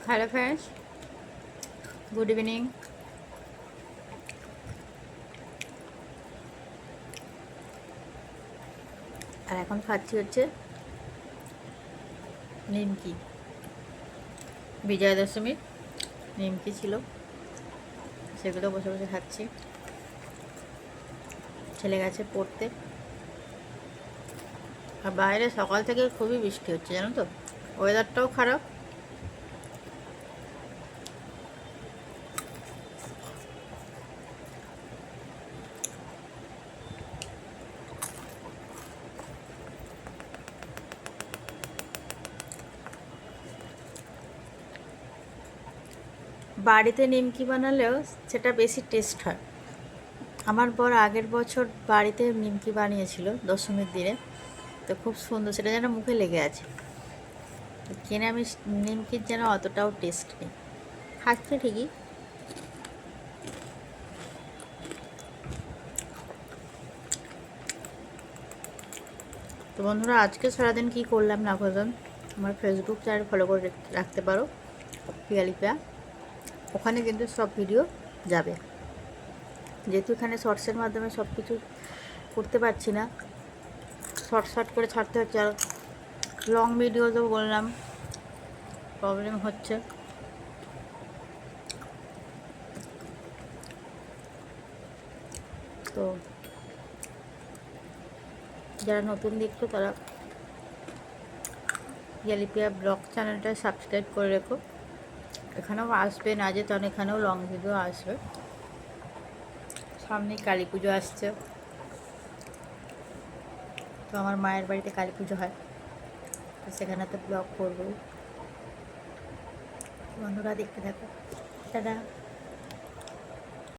Hello friends, good evening. আর এখন খাচ্ছি হচ্ছে নিমকি। বিজয়া দশমীর নিমকি ছিল, সেগুলো বসে বসে খাচ্ছি। ছেলে গেছে পড়তে। আর বাইরে সকাল থেকে খুবই বৃষ্টি হচ্ছে, জানো তো, ওয়েদারটাও খারাপ। বাড়িতে নিমকি বানালেও সেটা বেশি টেস্ট হয়। আমার বর আগের বছর বাড়িতে নিমকি বানিয়েছিল দশমীর দিনে, তো খুব সুন্দর, সেটা যেন মুখে লেগে আছে। কিনে আমি নিমকির যেন অতটাও টেস্ট নেই, খাচ্ছে ঠিকই। তো বন্ধুরা, আজকে সারাদিন কী করলাম না করলাম আমার ফেসবুক চ্যানেল ফলো করে রাখতে পারো, পিয়ালিপা। ওখানে কিন্তু সব ভিডিও যাবে। যেহেতু এখানে শর্টসের মাধ্যমে সব কিছু করতে পারছি না, শর্ট করে ছাড়তে হচ্ছে। আর লং ভিডিও তো বললাম প্রবলেম হচ্ছে। তো যারা নতুন দেখছো তারা পিয়ালিপিয়া ব্লগ চ্যানেলটা সাবস্ক্রাইব করে রেখো। এখানেও আসবে, না যে তখন এখানেও লং ভিডিও আসবে। সামনে কালী পুজো আসছে, তো আমার মায়ের বাড়িতে কালী পুজো হয়, তো সেখানে তো ব্লগ করবো। বন্ধুরা দেখতে থাকো। টাটা।